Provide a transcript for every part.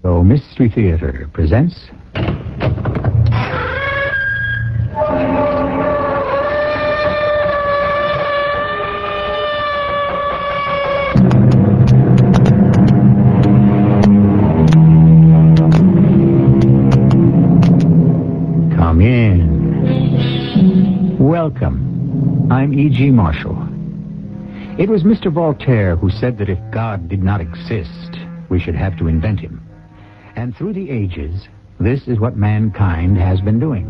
So Mystery Theater presents... Come in. Welcome. I'm E.G. Marshall. It was Mr. Voltaire who said that if God did not exist, we should have to invent him. And through the ages, this is what mankind has been doing.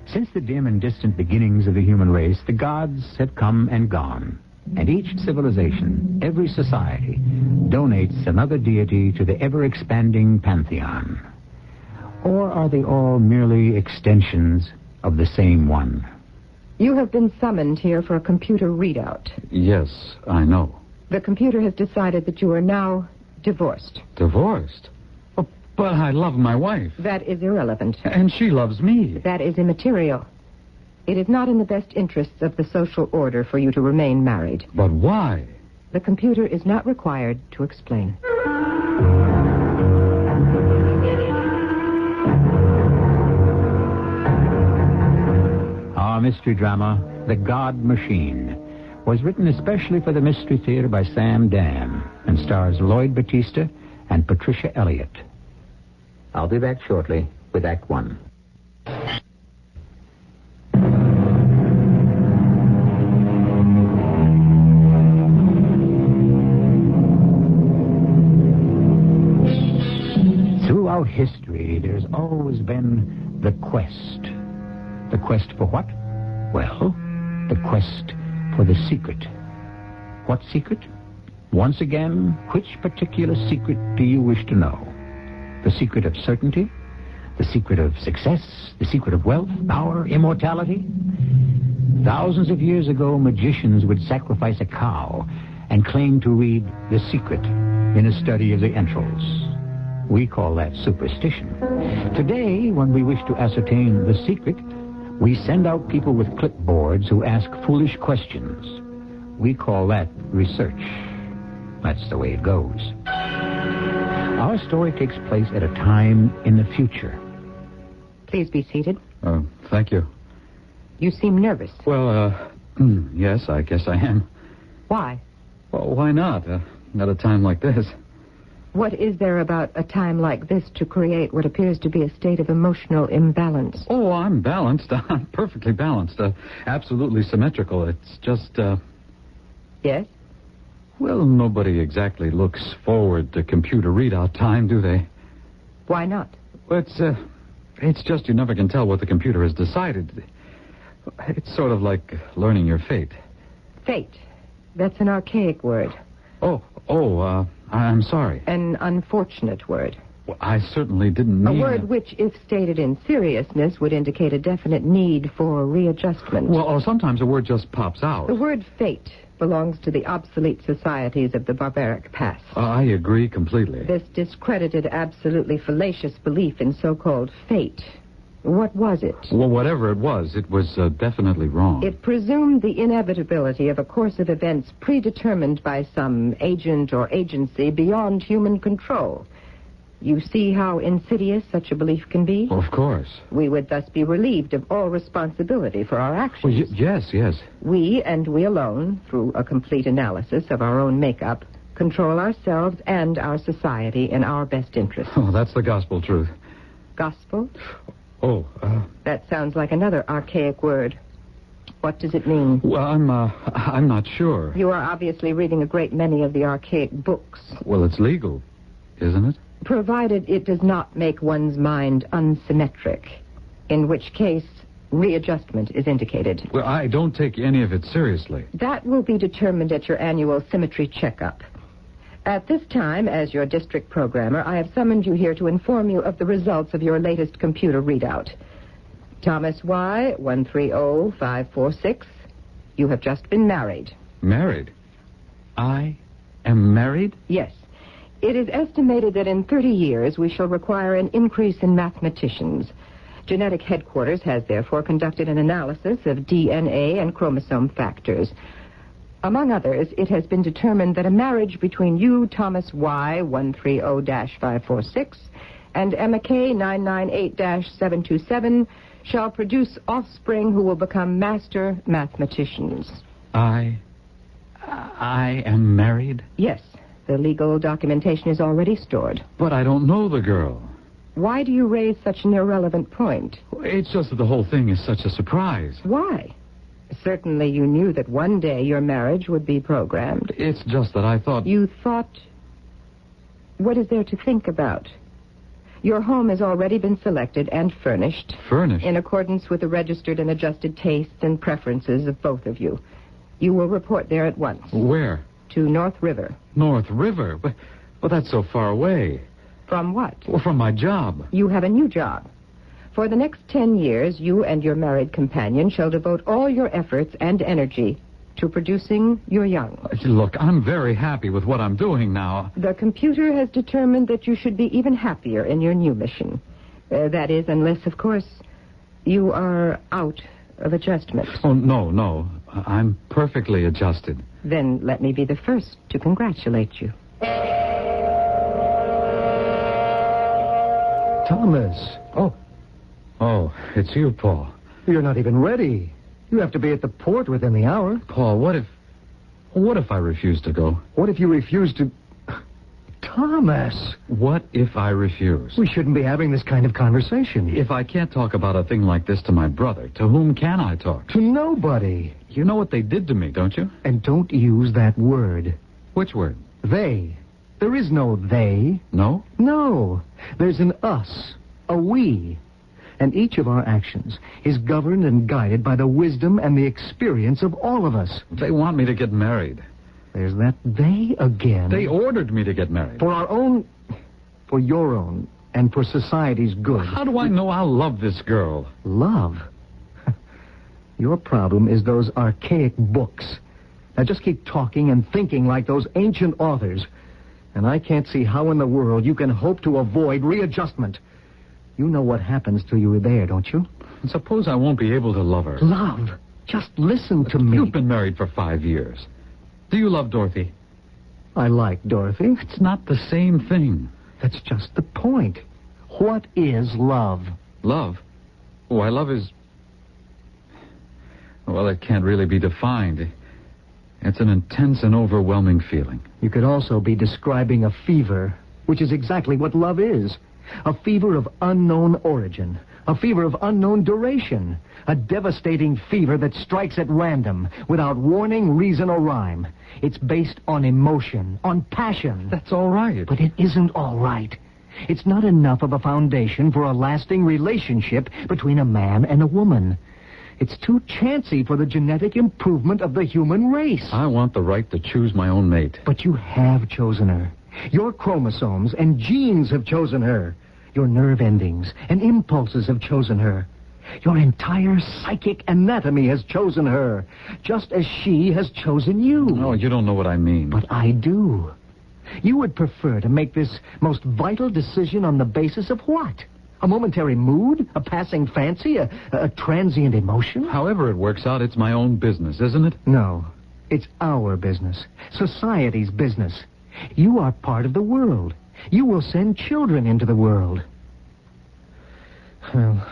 Since the dim and distant beginnings of the human race, the gods have come and gone. And each civilization, every society, donates another deity to the ever-expanding pantheon. Or are they all merely extensions of the same one? You have been summoned here for a computer readout. Yes, I know. The computer has decided that you are now divorced. Divorced? Oh, but I love my wife. That is irrelevant. And she loves me. That is immaterial. It is not in the best interests of the social order for you to remain married. But why? The computer is not required to explain. Our mystery drama, The God Machine, was written especially for the Mystery Theater by Sam Dam and stars Lloyd Battista and Patricia Elliott. I'll be back shortly with Act One. Throughout history, there's always been the quest. The quest for what? Well, the quest for the secret. What secret? Once again, which particular secret do you wish to know? The secret of certainty? The secret of success? The secret of wealth, power, immortality? Thousands of years ago, magicians would sacrifice a cow and claim to read the secret in a study of the entrails. We call that superstition. Today, when we wish to ascertain the secret, we send out people with clipboards who ask foolish questions. We call that research. That's the way it goes. Our story takes place at a time in the future. Please be seated. Thank you. You seem nervous. Well, yes, I guess I am. Why? Well, why not? At a time like this. What is there about a time like this to create what appears to be a state of emotional imbalance? Oh, I'm balanced. I'm perfectly balanced. Absolutely symmetrical. It's just, Yes? Well, nobody exactly looks forward to computer readout time, do they? Why not? It's just you never can tell what the computer has decided. It's sort of like learning your fate. Fate. That's an archaic word. I'm sorry. An unfortunate word. Well, I certainly didn't mean... A word which, if stated in seriousness, would indicate a definite need for readjustment. Well, sometimes a word just pops out. The word fate belongs to the obsolete societies of the barbaric past. I agree completely. This discredited, absolutely fallacious belief in so-called fate. What was it? Well, whatever it was definitely wrong. It presumed the inevitability of a course of events predetermined by some agent or agency beyond human control. You see how insidious such a belief can be? Of course. We would thus be relieved of all responsibility for our actions. Well, yes. We, and we alone, through a complete analysis of our own makeup, control ourselves and our society in our best interest. Oh, that's the gospel truth. Gospel? That sounds like another archaic word. What does it mean? Well, I'm not sure. You are obviously reading a great many of the archaic books. Well, it's legal, isn't it? Provided it does not make one's mind unsymmetric, in which case readjustment is indicated. Well, I don't take any of it seriously. That will be determined at your annual symmetry checkup. At this time, as your district programmer, I have summoned you here to inform you of the results of your latest computer readout. Thomas Y, 130546, you have just been married. Married? I am married? Yes. It is estimated that in 30 years we shall require an increase in mathematicians. Genetic Headquarters has therefore conducted an analysis of DNA and chromosome factors. Among others, it has been determined that a marriage between you, Thomas Y. 130-546, and Emma K. 998-727 shall produce offspring who will become master mathematicians. I am married? Yes, the legal documentation is already stored. But I don't know the girl. Why do you raise such an irrelevant point? It's just that the whole thing is such a surprise. Why? Certainly you knew that one day your marriage would be programmed. It's just that I thought... You thought... What is there to think about? Your home has already been selected and furnished. Furnished? In accordance with the registered and adjusted tastes and preferences of both of you. You will report there at once. Where? To North River. North River? But that's so far away. From what? Well, from my job. You have a new job. For the next 10 years, you and your married companion shall devote all your efforts and energy to producing your young. Look, I'm very happy with what I'm doing now. The computer has determined that you should be even happier in your new mission. That is, unless, of course, you are out of adjustment. Oh, no. I'm perfectly adjusted. Then let me be the first to congratulate you. Thomas. Oh, it's you, Paul. You're not even ready. You have to be at the port within the hour. Paul, what if I refuse to go? What if you refuse to... Thomas! What if I refuse? We shouldn't be having this kind of conversation. If I can't talk about a thing like this to my brother, to whom can I talk? To nobody. You know what they did to me, don't you? And don't use that word. Which word? They. There is no they. No? No. There's an us, a we. And each of our actions is governed and guided by the wisdom and the experience of all of us. They want me to get married. There's that they again. They ordered me to get married. For our own, for your own, and for society's good. How do I know I'll love this girl? Love? Your problem is those archaic books. Now just keep talking and thinking like those ancient authors. And I can't see how in the world you can hope to avoid readjustment. You know what happens to you there, don't you? Suppose I won't be able to love her. Love? Just listen to me. You've been married for 5 years. Do you love Dorothy? I like Dorothy. It's not the same thing. That's just the point. What is love? Love? Why, love is... Well, it can't really be defined. It's an intense and overwhelming feeling. You could also be describing a fever, which is exactly what love is. A fever of unknown origin. A fever of unknown duration. A devastating fever that strikes at random, without warning, reason, or rhyme. It's based on emotion, on passion. That's all right. But it isn't all right. It's not enough of a foundation for a lasting relationship between a man and a woman. It's too chancy for the genetic improvement of the human race. I want the right to choose my own mate. But you have chosen her. Your chromosomes and genes have chosen her. Your nerve endings and impulses have chosen her. Your entire psychic anatomy has chosen her, just as she has chosen you. No, you don't know what I mean. But I do. You would prefer to make this most vital decision on the basis of what? A momentary mood? A passing fancy? A transient emotion? However it works out, it's my own business, isn't it? No. It's our business. Society's business. You are part of the world. You will send children into the world. Well,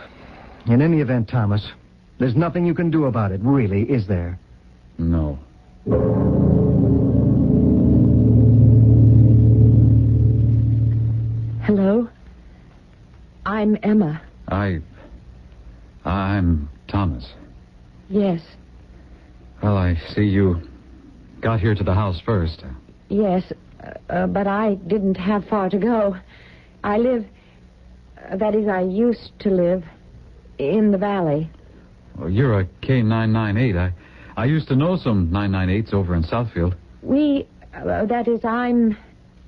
in any event, Thomas, there's nothing you can do about it, really, is there? No. Hello? I'm Emma. I'm Thomas. Yes. Well, I see you got here to the house first. Yes, but I didn't have far to go. I live, that is, I used to live in the valley. Well, you're a K998. I used to know some 998s over in Southfield. That is, I'm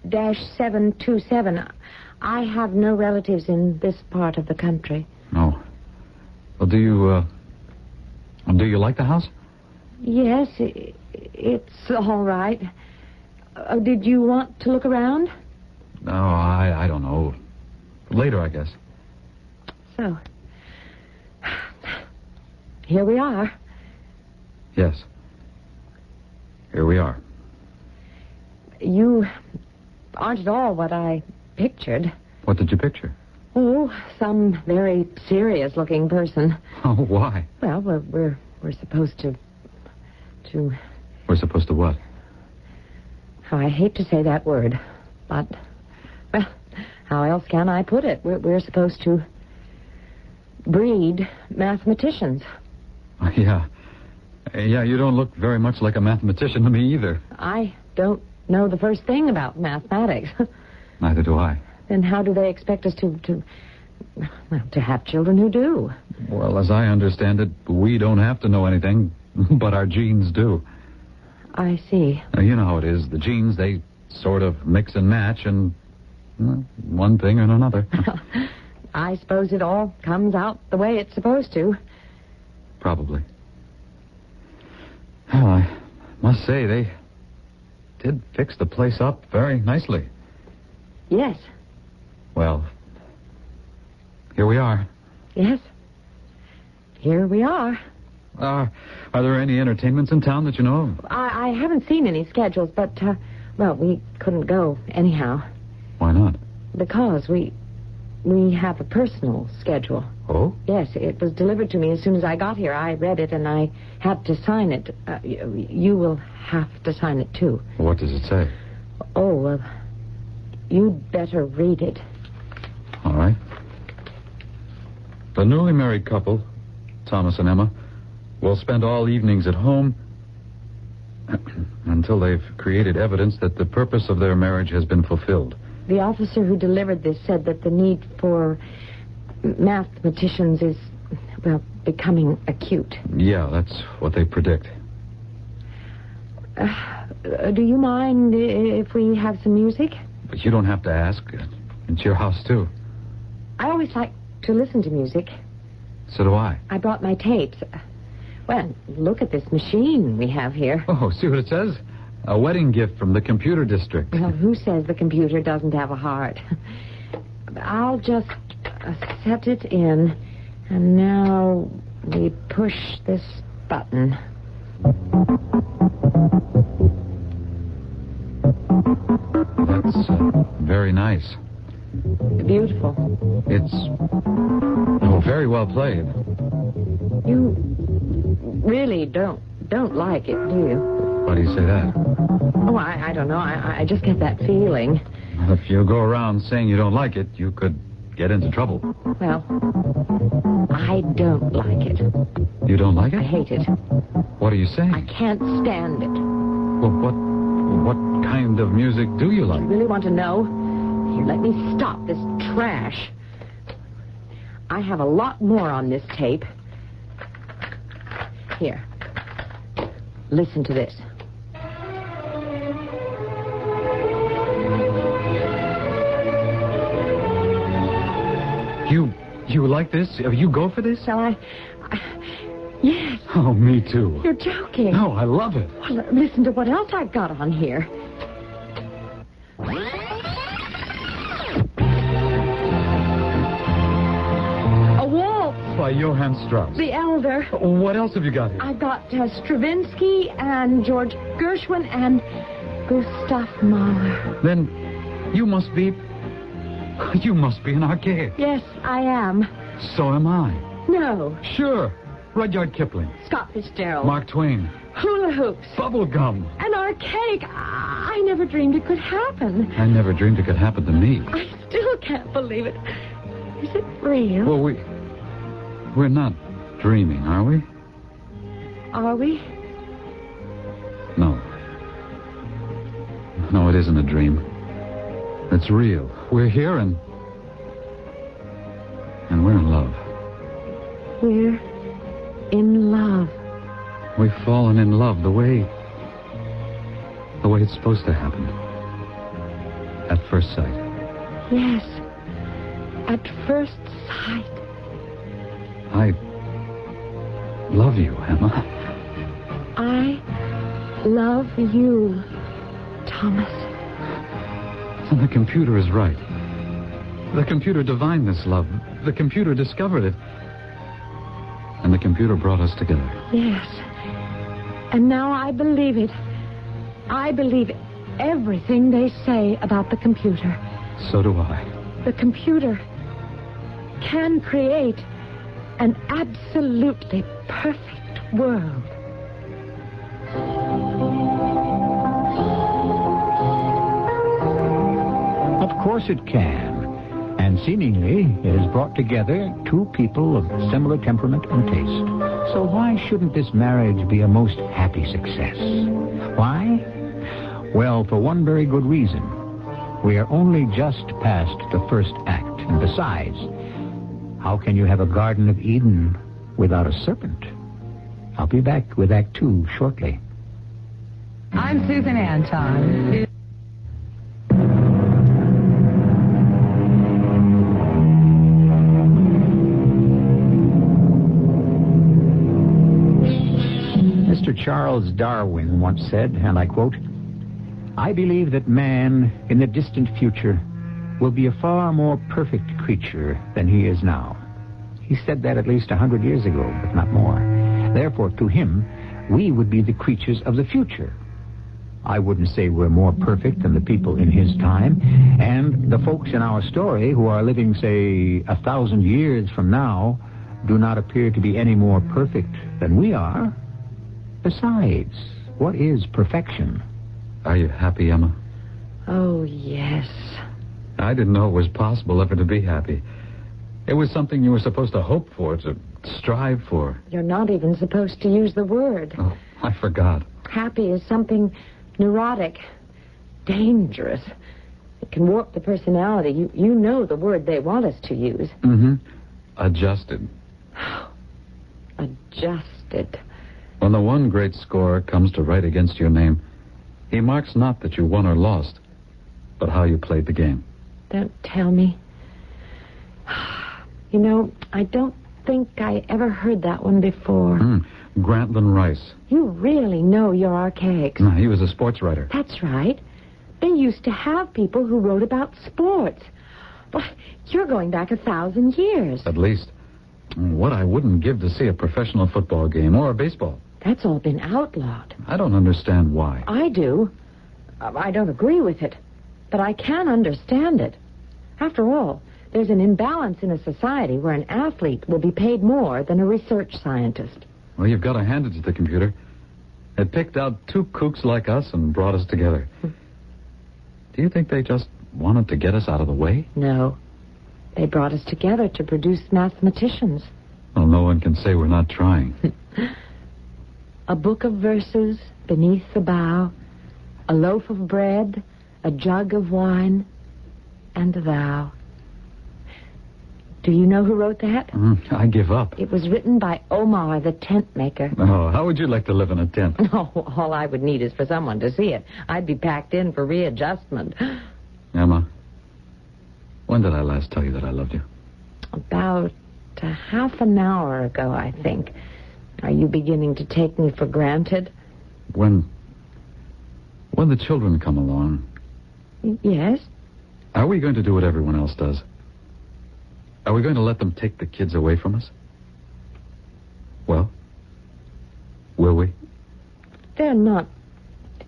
-727. I have no relatives in this part of the country. No. Well, do you like the house? Yes, it's all right. Did you want to look around? No, I don't know. Later, I guess. So, here we are. Yes. Here we are. You aren't at all what I pictured. What did you picture? Oh, some very serious-looking person. Oh, why? Well, we're supposed to... We're supposed to what? Oh, I hate to say that word, but... Well, how else can I put it? We're supposed to breed mathematicians. Yeah. Yeah, you don't look very much like a mathematician to me either. I don't know the first thing about mathematics. Neither do I. Then how do they expect us to have children who do? Well, as I understand it, we don't have to know anything, but our genes do. I see. Now, you know how it is. The genes, they sort of mix and match and one thing and another. I suppose it all comes out the way it's supposed to. Probably. Well, I must say, they did fix the place up very nicely. Yes. Well, here we are. Yes. Here we are. Are there any entertainments in town that you know of? I haven't seen any schedules, but, well, we couldn't go anyhow. Why not? Because we have a personal schedule. Oh? Yes, it was delivered to me as soon as I got here. I read it, and I had to sign it. You will have to sign it, too. What does it say? Oh, well, you'd better read it. All right. The newly married couple, Thomas and Emma, will spend all evenings at home until they've created evidence that the purpose of their marriage has been fulfilled. The officer who delivered this said that the need for mathematicians is, well, becoming acute. Yeah, that's what they predict. Do you mind if we have some music? But you don't have to ask. It's your house, too. I always like to listen to music. So do I. I brought my tapes. Well, look at this machine we have here. Oh, see what it says? A wedding gift from the computer district. Well, who says the computer doesn't have a heart? I'll just set it in. And now we push this button. That's very nice. Beautiful. It's very well played. You really don't like it, do you? Why do you say that? Oh, I don't know. I just get that feeling. If you go around saying you don't like it, you could get into trouble. Well, I don't like it. You don't like it? I hate it. What are you saying? I can't stand it. Well, what kind of music do you like? You really want to know? Here, let me stop this trash. I have a lot more on this tape. Here. Listen to this. You like this? You go for this? Shall I? Yes. Oh, me too. You're joking. No, I love it. Well, listen to what else I've got on here. A waltz. By Johann Strauss. The Elder. What else have you got here? I've got Stravinsky and George Gershwin and Gustav Mahler. Then you must be an archaic. Yes, I am. So am I. No. Sure. Rudyard Kipling. Scott Fitzgerald. Mark Twain. Hula hoops. Bubble gum. An archaic. I never dreamed it could happen. I never dreamed it could happen to me. I still can't believe it. Is it real? Well, we're not dreaming, are we? Are we? No. No, it isn't a dream. It's real. We're here and we're in love. We're in love. We've fallen in love the way it's supposed to happen. At first sight. Yes. At first sight. I love you, Emma. I love you, Thomas. And the computer is right. The computer divined this love. The computer discovered it. And the computer brought us together. Yes. And now I believe it. I believe everything they say about the computer. So do I. The computer can create an absolutely perfect world. Of course it can. And seemingly, it has brought together two people of similar temperament and taste. So why shouldn't this marriage be a most happy success? Why? Well, for one very good reason. We are only just past the first act. And besides, how can you have a Garden of Eden without a serpent? I'll be back with Act 2 shortly. I'm Susan Anton. Mr. Charles Darwin once said, and I quote, "I believe that man, in the distant future, will be a far more perfect creature than he is now." He said that at least 100 years ago, but not more. Therefore, to him, we would be the creatures of the future. I wouldn't say we're more perfect than the people in his time, and the folks in our story who are living, say, 1,000 years from now do not appear to be any more perfect than we are. Besides, what is perfection? Are you happy, Emma? Oh, yes. I didn't know it was possible ever to be happy. It was something you were supposed to hope for, to strive for. You're not even supposed to use the word. Oh, I forgot. Happy is something neurotic, dangerous. It can warp the personality. You know the word they want us to use. Mm-hmm. Adjusted. Adjusted. When the one great scorer comes to write against your name, he marks not that you won or lost, but how you played the game. Don't tell me. You know, I don't think I ever heard that one before. Grantland Rice. You really know your archaics. No, he was a sports writer. That's right. They used to have people who wrote about sports. Well, you're going back 1,000 years. At least. What I wouldn't give to see a professional football game or a baseball. That's all been outlawed. I don't understand why. I do. I don't agree with it, but I can understand it. After all, there's an imbalance in a society where an athlete will be paid more than a research scientist. Well, you've got to hand it to the computer. It picked out two kooks like us and brought us together. Do you think they just wanted to get us out of the way? No. They brought us together to produce mathematicians. Well, no one can say we're not trying. A book of verses beneath the bough, a loaf of bread, a jug of wine, and thou. Do you know who wrote that? I give up. It was written by Omar, the tent maker. Oh, how would you like to live in a tent? No, all I would need is for someone to see it. I'd be packed in for readjustment. Emma, when did I last tell you that I loved you? About half an hour ago, I think. Are you beginning to take me for granted? When the children come along, Yes. are we going to do what everyone else does? Are we going to let them take the kids away from us? Well, will we? They're not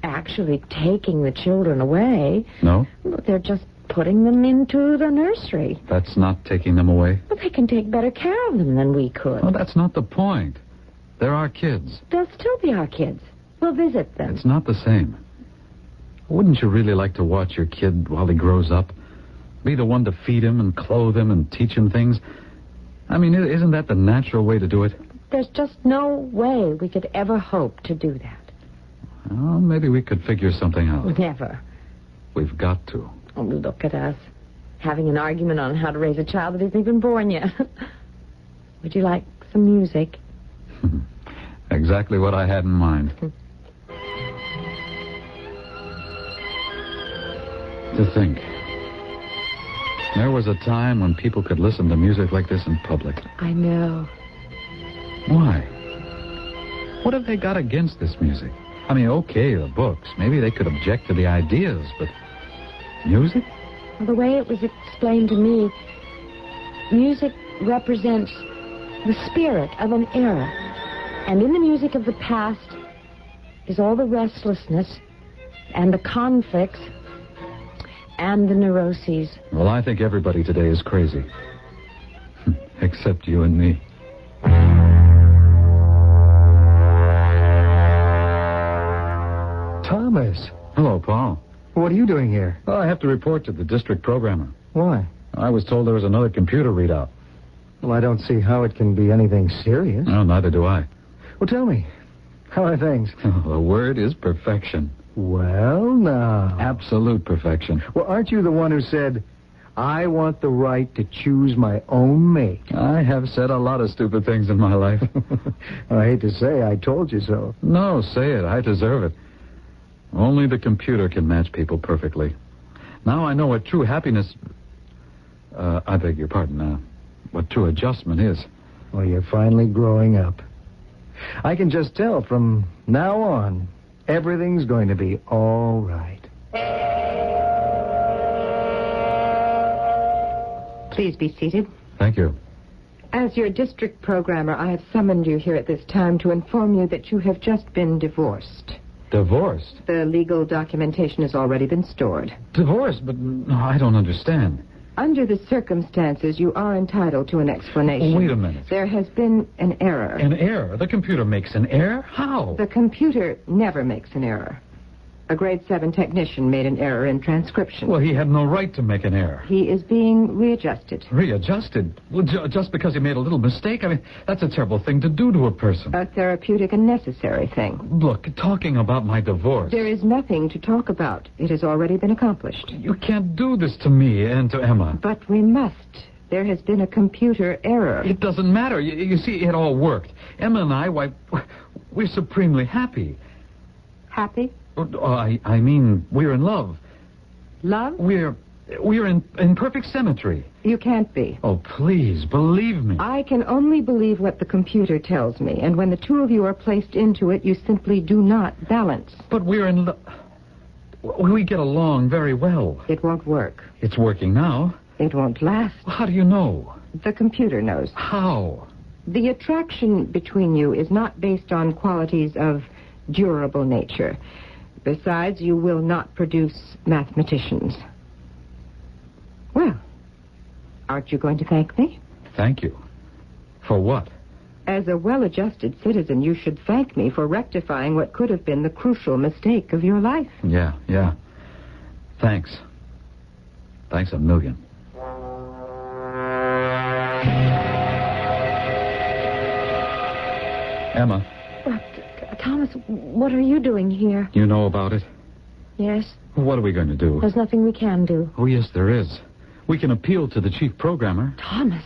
actually taking the children away. No? They're just putting them into the nursery. That's not taking them away? Well, they can take better care of them than we could. Well, that's not the point. They're our kids. They'll still be our kids. We'll visit them. It's not the same. Wouldn't you really like to watch your kid while he grows up? Be the one to feed him and clothe him and teach him things? I mean, isn't that the natural way to do it? There's just no way we could ever hope to do that. Well, maybe we could figure something out. Never. We've got to. Oh, look at us. Having an argument on how to raise a child that isn't even born yet. Would you like some music? Exactly what I had in mind. To think. There was a time when people could listen to music like this in public. I know. Why? What have they got against this music? I mean, okay, the books. Maybe they could object to the ideas, but music? Well, the way it was explained to me, music represents the spirit of an era. And in the music of the past is all the restlessness and the conflicts and the neuroses. Well, I think everybody today is crazy. Except you and me. Thomas, Hello, Paul. what are you doing here? Well, I have to report to the district programmer. Why? I was told there was another computer readout. Well, I don't see how it can be anything serious. No, neither do I. Well, tell me, how are things? The word is perfection. Well, now. Absolute perfection. Well, aren't you the one who said, I want the right to choose my own mate? I have said a lot of stupid things in my life. I hate to say I told you so. No, say it. I deserve it. Only the computer can match people perfectly. Now I know what true happiness... I beg your pardon. What true adjustment is. Well, you're finally growing up. I can just tell from now on, everything's going to be all right. Please be seated. Thank you. As your district programmer, I have summoned you here at this time to inform you that you have just been divorced. Divorced? The legal documentation has already been stored. Divorced? But no, I don't understand. Under the circumstances, you are entitled to an explanation. Wait a minute. There has been an error. An error? The computer makes an error? How? The computer never makes an error. A grade 7 technician made an error in transcription. Well, he had no right to make an error. He is being readjusted. Readjusted? Well, just because he made a little mistake? I mean, that's a terrible thing to do to a person. A therapeutic and necessary thing. Look, talking about my divorce... There is nothing to talk about. It has already been accomplished. You can't do this to me and to Emma. But we must. There has been a computer error. It doesn't matter. You see, it all worked. Emma and I, why, we're supremely happy. Happy? I mean, we're in love. Love? We're in perfect symmetry. You can't be. Oh, please, believe me. I can only believe what the computer tells me, and when the two of you are placed into it, you simply do not balance. But we're in love. We get along very well. It won't work. It's working now. It won't last. How do you know? The computer knows. How? The attraction between you is not based on qualities of durable nature. Besides, you will not produce mathematicians. Well, aren't you going to thank me? Thank you. For what? As a well-adjusted citizen, you should thank me for rectifying what could have been the crucial mistake of your life. Yeah. Thanks. Thanks a million. Emma. Thomas, what are you doing here? You know about it? Yes, What are we going to do? there's nothing we can do. Oh, yes, there is. We can appeal to the chief programmer. Thomas,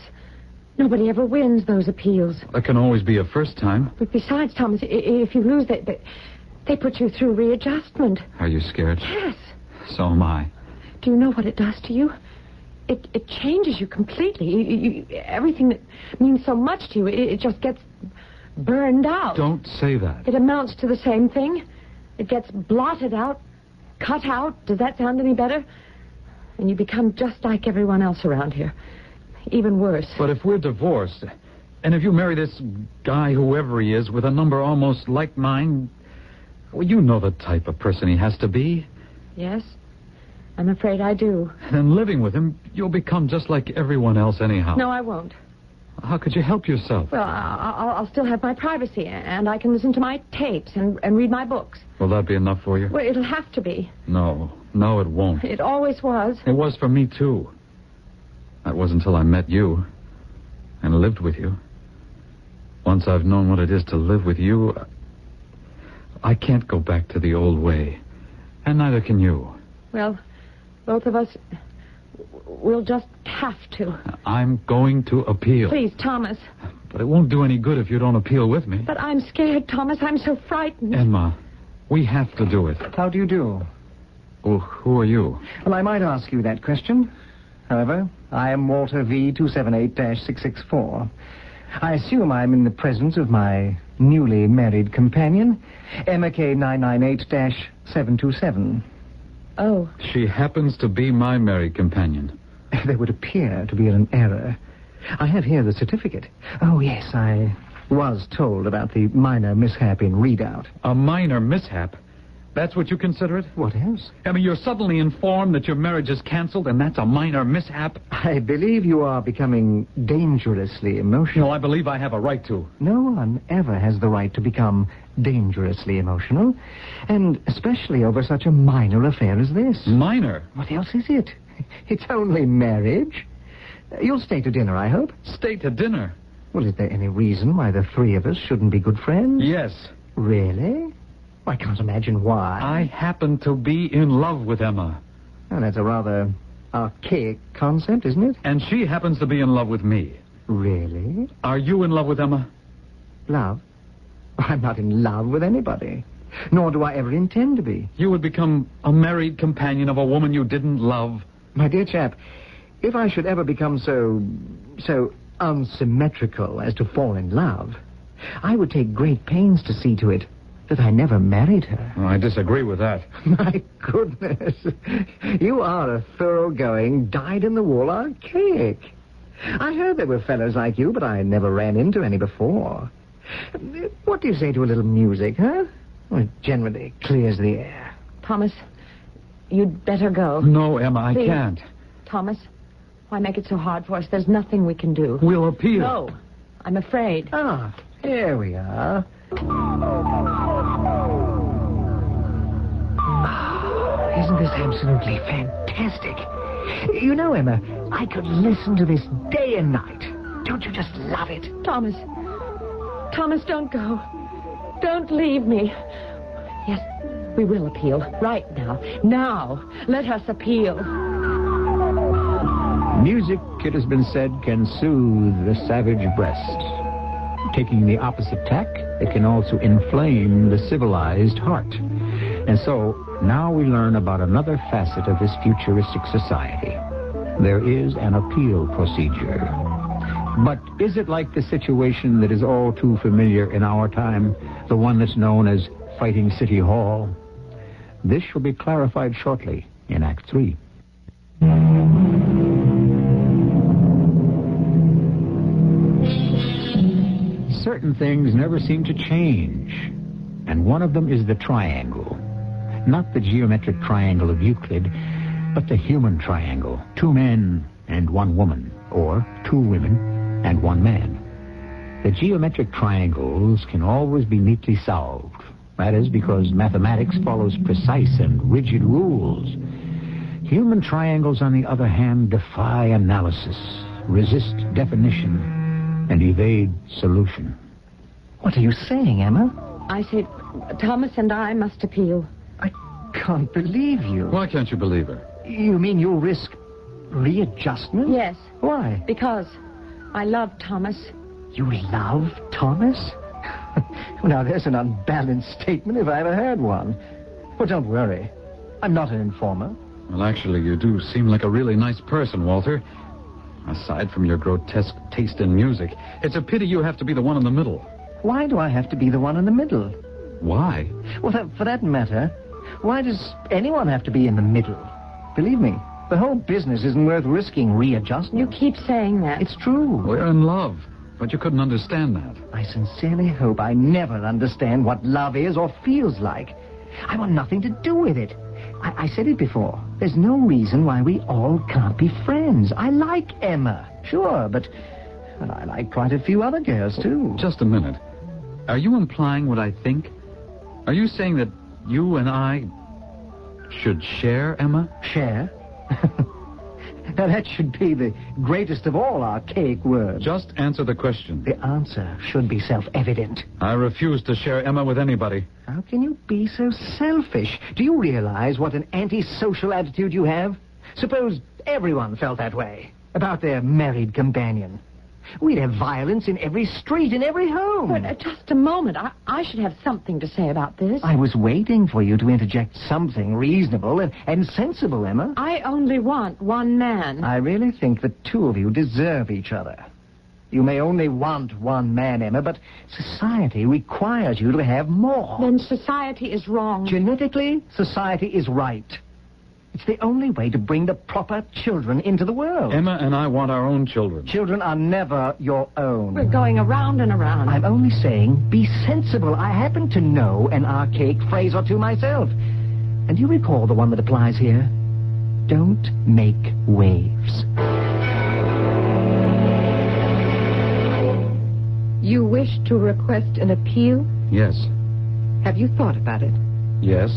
nobody ever wins those appeals. That can always be a first time. But besides, Thomas, if you lose, they put you through readjustment. Are you scared? Yes. So am I. Do you know what it does to you? It changes you completely. Everything that means so much to you, it just gets burned out. Don't say that. It amounts to the same thing. It gets blotted out, cut out. Does that sound any better? And you become just like everyone else around here. Even worse. But if we're divorced, and if you marry this guy, whoever he is, with a number almost like mine, well, you know the type of person he has to be. Yes, I'm afraid I do. And living with him, you'll become just like everyone else anyhow. No, I won't. How could you help yourself? Well, I'll still have my privacy, and I can listen to my tapes and read my books. Will that be enough for you? Well, it'll have to be. No, it won't. It always was. It was for me, too. That was until I met you and lived with you. Once I've known what it is to live with you, I can't go back to the old way. And neither can you. Well, both of us, we'll just have to. I'm going to appeal. Please, Thomas. But it won't do any good if you don't appeal with me. But I'm scared, Thomas. I'm so frightened. Emma, we have to do it. How do you do? Well, who are you? Well, I might ask you that question. However, I am Walter V278-664. I assume I'm in the presence of my newly married companion, Emma K998-727. Oh. She happens to be my married companion. There would appear to be an error. I have here the certificate. Oh, yes, I was told about the minor mishap in readout. A minor mishap? That's what you consider it? What else? Emma, you're suddenly informed that your marriage is canceled, and that's a minor mishap? I believe you are becoming dangerously emotional. No, I believe I have a right to. No one ever has the right to become dangerously emotional, and especially over such a minor affair as this. Minor? What else is it? It's only marriage. You'll stay to dinner, I hope. Stay to dinner? Well, is there any reason why the three of us shouldn't be good friends? Yes. Really? I can't imagine why. I happen to be in love with Emma. Well, that's a rather archaic concept, isn't it? And she happens to be in love with me. Really? Are you in love with Emma? Love? I'm not in love with anybody. Nor do I ever intend to be. You would become a married companion of a woman you didn't love? My dear chap, if I should ever become so unsymmetrical as to fall in love, I would take great pains to see to it that I never married her. Well, I disagree with that. My goodness. You are a thoroughgoing, dyed-in-the-wool archaic. I heard there were fellows like you, but I never ran into any before. What do you say to a little music, huh? Well, it generally clears the air. Thomas, you'd better go. No, Emma, I Please. can't. Thomas, why make it so hard for us? There's nothing we can do. We'll appeal. No, I'm afraid. Ah, here we are. Isn't this absolutely fantastic? You know, Emma, I could listen to this day and night. Don't you just love it? Thomas, don't go. Don't leave me. Yes, we will appeal. Right now. Now, let us appeal. Music, it has been said, can soothe the savage breast. Taking the opposite tack, it can also inflame the civilized heart. And so, now we learn about another facet of this futuristic society. There is an appeal procedure. But is it like the situation that is all too familiar in our time, the one that's known as Fighting City Hall? This shall be clarified shortly in Act 3. Certain things never seem to change, and one of them is the triangle. Not the geometric triangle of Euclid, but the human triangle. 2 men and 1 woman, or 2 women and 1 man. The geometric triangles can always be neatly solved. That is because mathematics follows precise and rigid rules. Human triangles, on the other hand, defy analysis, resist definition, and evade solution. What are you saying, Emma? I say Thomas and I must appeal. I can't believe you. Why can't you believe her? You mean you'll risk readjustment? Yes, Why? because I love Thomas. You love Thomas? Now, there's an unbalanced statement if I ever heard one. But don't worry. I'm not an informer. Well, actually, you do seem like a really nice person, Walter. Aside from your grotesque taste in music, it's a pity you have to be the one in the middle. Why do I have to be the one in the middle? Why? Well, for that matter, why does anyone have to be in the middle? Believe me, the whole business isn't worth risking readjustment. You keep saying that. It's true. We're in love, but you couldn't understand that. I sincerely hope I never understand what love is or feels like. I want nothing to do with it. I said it before. There's no reason why we all can't be friends. I like Emma, sure, but I like quite a few other girls, too. Just a minute. Are you implying what I think? Are you saying that you and I should share Emma? Share? Now, that should be the greatest of all archaic words. Just answer the question. The answer should be self-evident. I refuse to share Emma with anybody. How can you be so selfish? Do you realize what an antisocial attitude you have? Suppose everyone felt that way about their married companion. We'd have violence in every street, in every home. But just a moment. I should have something to say about this. I was waiting for you to interject something reasonable and sensible, Emma. I only want 1 man. I really think the 2 of you deserve each other. You may only want 1 man, Emma, but society requires you to have more. Then society is wrong. Genetically, society is right. It's the only way to bring the proper children into the world. Emma and I want our own children. Children are never your own. We're going around and around. I'm only saying, be sensible. I happen to know an archaic phrase or two myself. And do you recall the one that applies here? Don't make waves. You wish to request an appeal? Yes. Have you thought about it? Yes.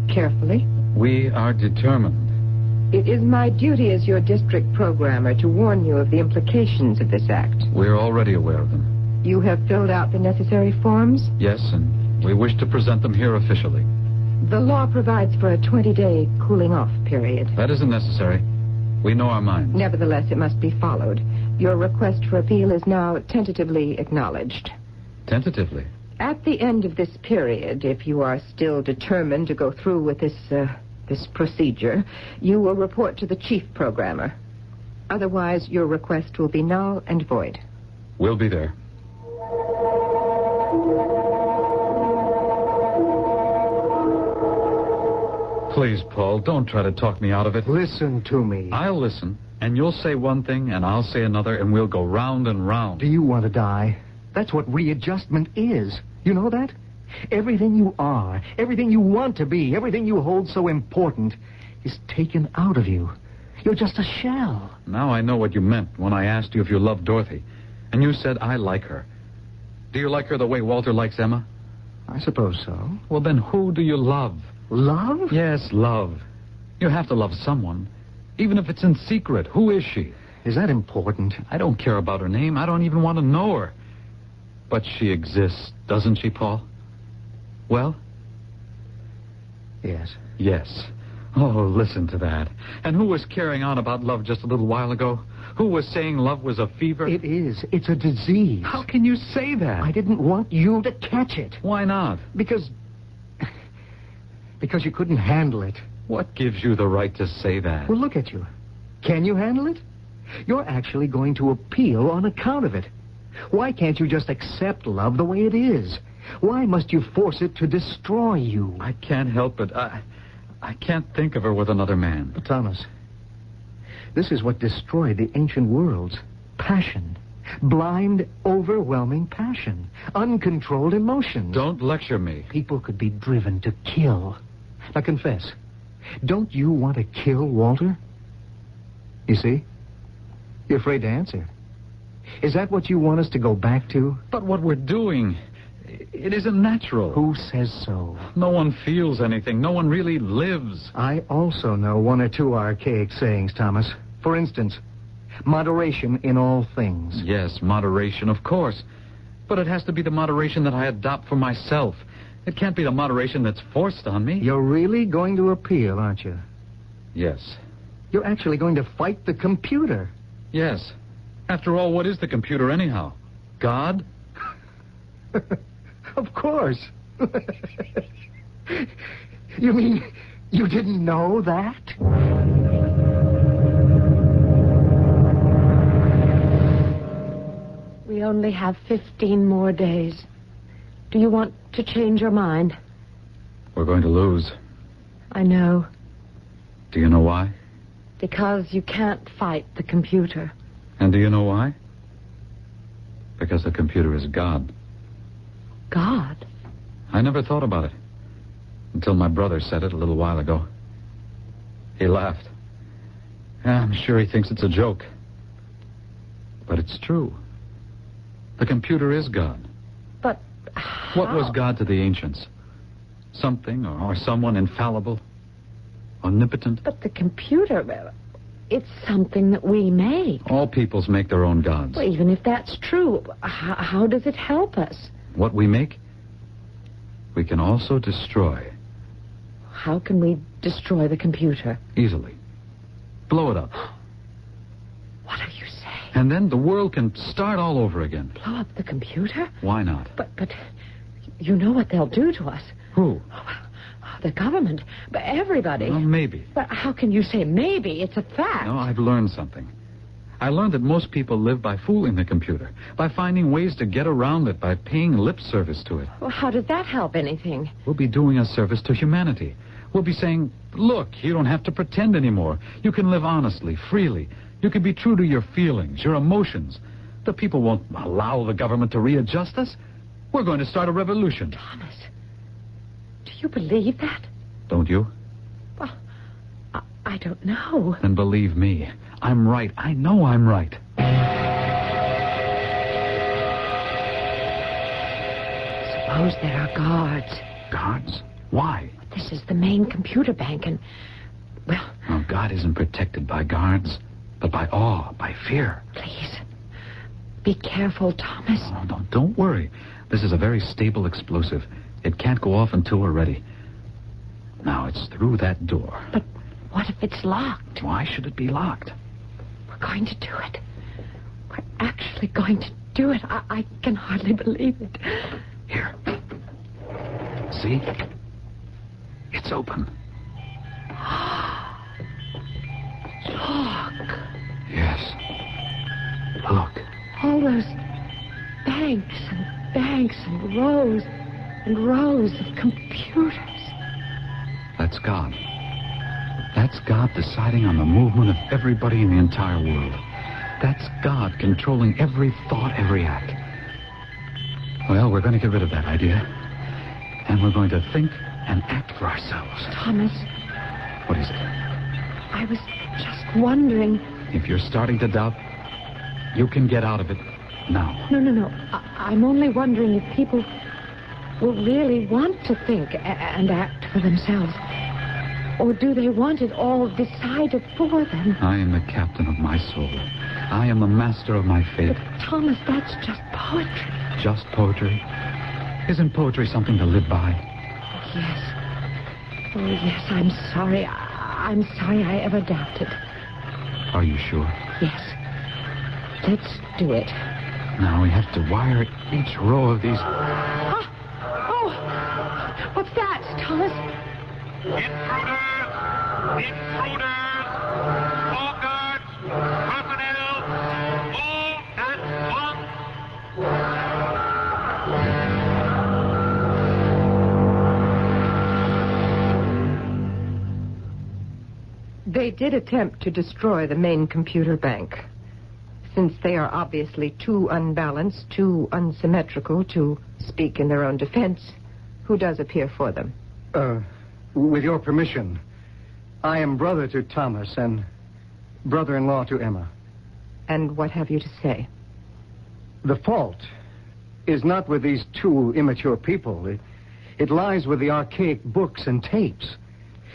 Carefully? We are determined. It is my duty as your district programmer to warn you of the implications of this act. We're already aware of them. You have filled out the necessary forms? Yes, and we wish to present them here officially. The law provides for a 20-day cooling-off period. That isn't necessary. We know our minds. Nevertheless, it must be followed. Your request for appeal is now tentatively acknowledged. Tentatively? At the end of this period, if you are still determined to go through with this procedure, you will report to the chief programmer. Otherwise, your request will be null and void. We'll be there. Please, Paul, don't try to talk me out of it. Listen to me. I'll listen, and you'll say one thing, and I'll say another, and we'll go round and round. Do you want to die? That's what readjustment is. You know that? Everything you are, everything you want to be, everything you hold so important is taken out of you. You're just a shell. Now I know what you meant when I asked you if you loved Dorothy. And you said, I like her. Do you like her the way Walter likes Emma? I suppose so. Well, then who do you love? Love? Yes, love. You have to love someone. Even if it's in secret. Who is she? Is that important? I don't care about her name. I don't even want to know her. But she exists, doesn't she, Paul? Well? Yes. Yes. Oh, listen to that. And who was carrying on about love just a little while ago? Who was saying love was a fever? It is. It's a disease. How can you say that? I didn't want you to catch it. Why not? Because you couldn't handle it. What gives you the right to say that? Well, look at you. Can you handle it? You're actually going to appeal on account of it. Why can't you just accept love the way it is? Why must you force it to destroy you? I can't help it. I can't think of her with another man. But Thomas, this is what destroyed the ancient worlds. Passion. Blind, overwhelming passion. Uncontrolled emotions. Don't lecture me. People could be driven to kill. Now confess, don't you want to kill Walter? You see? You're afraid to answer. Is that what you want us to go back to? But what we're doing, it isn't natural. Who says so? No one feels anything. No one really lives. I also know one or two archaic sayings, Thomas. For instance, moderation in all things. Yes, moderation, of course. But it has to be the moderation that I adopt for myself. It can't be the moderation that's forced on me. You're really going to appeal, aren't you? Yes. You're actually going to fight the computer. Yes. After all, what is the computer anyhow? God? Of course. You mean you didn't know that? We only have 15 more days. Do you want to change your mind? We're going to lose. I know. Do you know why? Because you can't fight the computer. And do you know why? Because the computer is God. God? I never thought about it until my brother said it a little while ago. He laughed. I'm sure he thinks it's a joke. But it's true. The computer is God. But What was God to the ancients? Something or someone infallible? Omnipotent? But the computer, it's something that we make. All peoples make their own gods. Well, even if that's true, how does it help us? What we make, we can also destroy. How can we destroy the computer? Easily. Blow it up. What are you saying? And then the world can start all over again. Blow up the computer? Why not? But you know what they'll do to us. Who? The government. But everybody. Well, maybe. But how can you say maybe? It's a fact. No, I've learned something. I learned that most people live by fooling the computer, by finding ways to get around it, by paying lip service to it. Well, how does that help anything? We'll be doing a service to humanity. We'll be saying, look, you don't have to pretend anymore. You can live honestly, freely. You can be true to your feelings, your emotions. The people won't allow the government to readjust us. We're going to start a revolution. Thomas, do you believe that? Don't you? Well, I don't know. Then believe me, I'm right. I know I'm right. Suppose there are guards. Guards? Why? This is the main computer bank, and, well... Oh, God isn't protected by guards, but by awe, by fear. Please, be careful, Thomas. Oh, don't worry. This is a very stable explosive. It can't go off until we're ready. Now, it's through that door. But what if it's locked? Why should it be locked? We're going to do it. We're actually going to do it. I can hardly believe it. Here. See? It's open. Look. Yes. Look. All those banks and banks and rows of computers. That's God. That's God deciding on the movement of everybody in the entire world. That's God controlling every thought, every act. Well, we're going to get rid of that idea. And we're going to think and act for ourselves. Thomas. What is it? I was just wondering... If you're starting to doubt, you can get out of it now. No. I'm only wondering if people will really want to think and act for themselves. Or do they want it all decided for them? I am the captain of my soul. I am the master of my fate. But, Thomas, that's just poetry. Just poetry? Isn't poetry something to live by? Yes. Oh, yes, I'm sorry. I'm sorry I ever doubted. Are you sure? Yes. Let's do it. Now we have to wire each row of these... Oh! What's that, Thomas? Intruders! All guards! Personnel! Move at once! They did attempt to destroy the main computer bank. Since they are obviously too unbalanced, too unsymmetrical to speak in their own defense, who does appear for them? With your permission, I am brother to Thomas and brother-in-law to Emma. And what have you to say? The fault is not with these two immature people. It lies with the archaic books and tapes.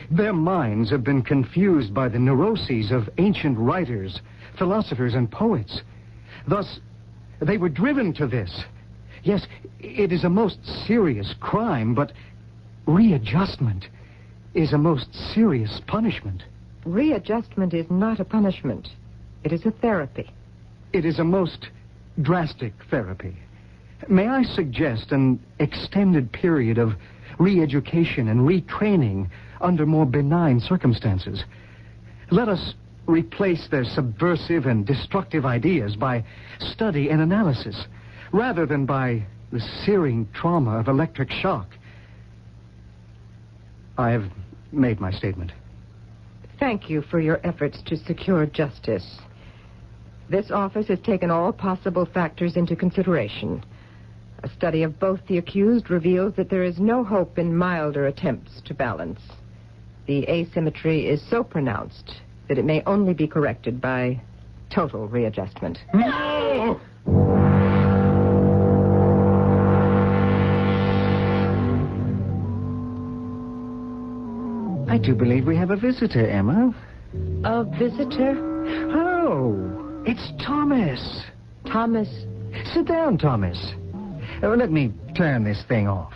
Their minds have been confused by the neuroses of ancient writers, philosophers, and poets. Thus, they were driven to this. Yes, it is a most serious crime, but readjustment is a most serious punishment. Readjustment is not a punishment. It is a therapy. It is a most drastic therapy. May I suggest an extended period of re-education and retraining under more benign circumstances? Let us replace their subversive and destructive ideas by study and analysis, rather than by the searing trauma of electric shock. I have made my statement. Thank you for your efforts to secure justice. This office has taken all possible factors into consideration. A study of both the accused reveals that there is no hope in milder attempts to balance. The asymmetry is so pronounced that it may only be corrected by total readjustment. No! I do believe we have a visitor, Emma. A visitor? Oh, it's Thomas. Thomas. Sit down, Thomas. Let me turn this thing off.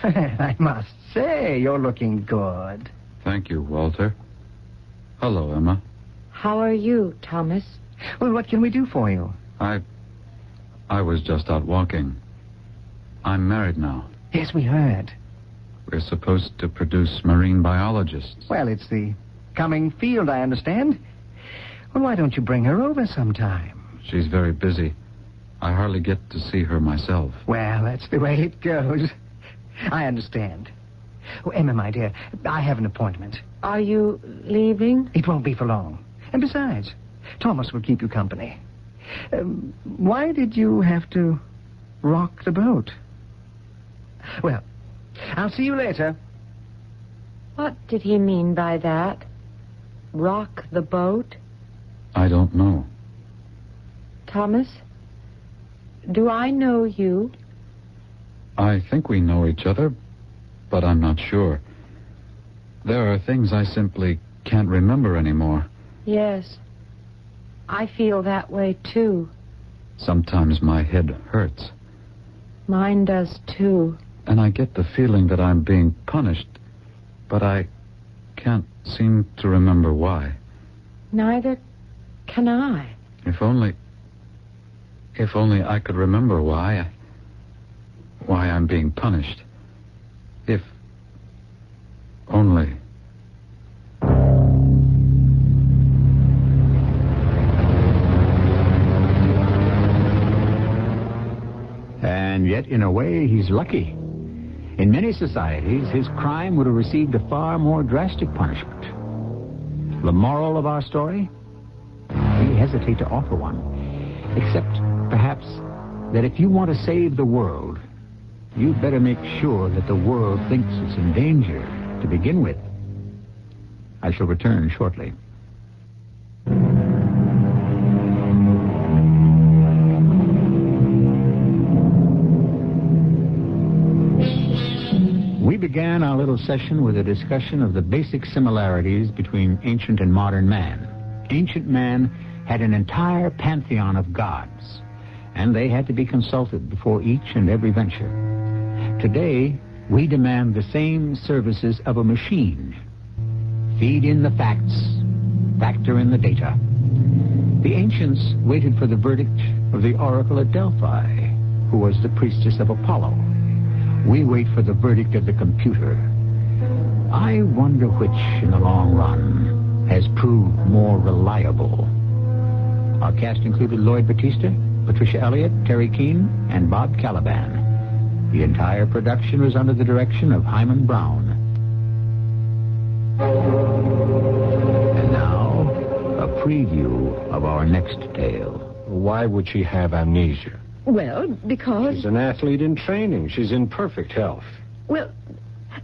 I must say, you're looking good. Thank you, Walter. Hello, Emma. How are you, Thomas? Well, what can we do for you? I was just out walking. I'm married now. Yes, we heard. We're supposed to produce marine biologists. Well, it's the coming field, I understand. Well, why don't you bring her over sometime? She's very busy. I hardly get to see her myself. Well, that's the way it goes. I understand. Oh, Emma, my dear, I have an appointment. Are you leaving? It won't be for long. And besides, Thomas will keep you company. Why did you have to rock the boat? Well, I'll see you later. What did he mean by that? Rock the boat? I don't know. Thomas, do I know you? I think we know each other, but I'm not sure. There are things I simply can't remember anymore. Yes. I feel that way, too. Sometimes my head hurts, Mine does, too. and I get the feeling that I'm being punished, but I can't seem to remember why. Neither can I. If only I could remember why I'm being punished. If only. And yet, in a way, he's lucky. In many societies, his crime would have received a far more drastic punishment. The moral of our story? We hesitate to offer one. Except, perhaps, that if you want to save the world, you'd better make sure that the world thinks it's in danger to begin with. I shall return shortly. We began our little session with a discussion of the basic similarities between ancient and modern man. Ancient man had an entire pantheon of gods, and they had to be consulted before each and every venture. Today, we demand the same services of a machine. Feed in the facts, factor in the data. The ancients waited for the verdict of the oracle at Delphi, who was the priestess of Apollo. We wait for the verdict of the computer. I wonder which, in the long run, has proved more reliable. Our cast included Lloyd Battista, Patricia Elliott, Terry Keane, and Bob Caliban. The entire production was under the direction of Hyman Brown. And now, a preview of our next tale. Why would she have amnesia? Well, because... She's an athlete in training. She's in perfect health. Well,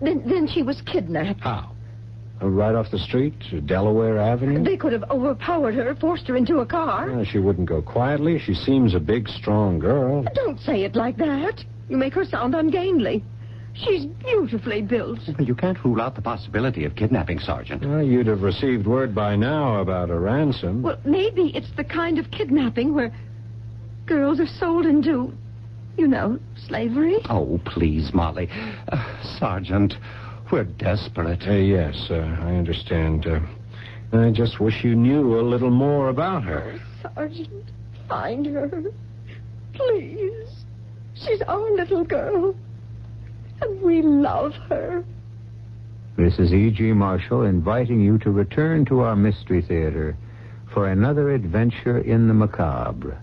then she was kidnapped. How? Right off the street, Delaware Avenue? They could have overpowered her, forced her into a car. She wouldn't go quietly. She seems a big, strong girl. Don't say it like that. You make her sound ungainly. She's beautifully built. You can't rule out the possibility of kidnapping, Sergeant. Well, you'd have received word by now about a ransom. Well, maybe it's the kind of kidnapping where girls are sold into, slavery. Oh, please, Molly. Sergeant, we're desperate. Yes, I understand. I just wish you knew a little more about her. Sergeant, find her. Please. She's our little girl. And we love her. This is E.G. Marshall inviting you to return to our Mystery Theater for another adventure in the macabre.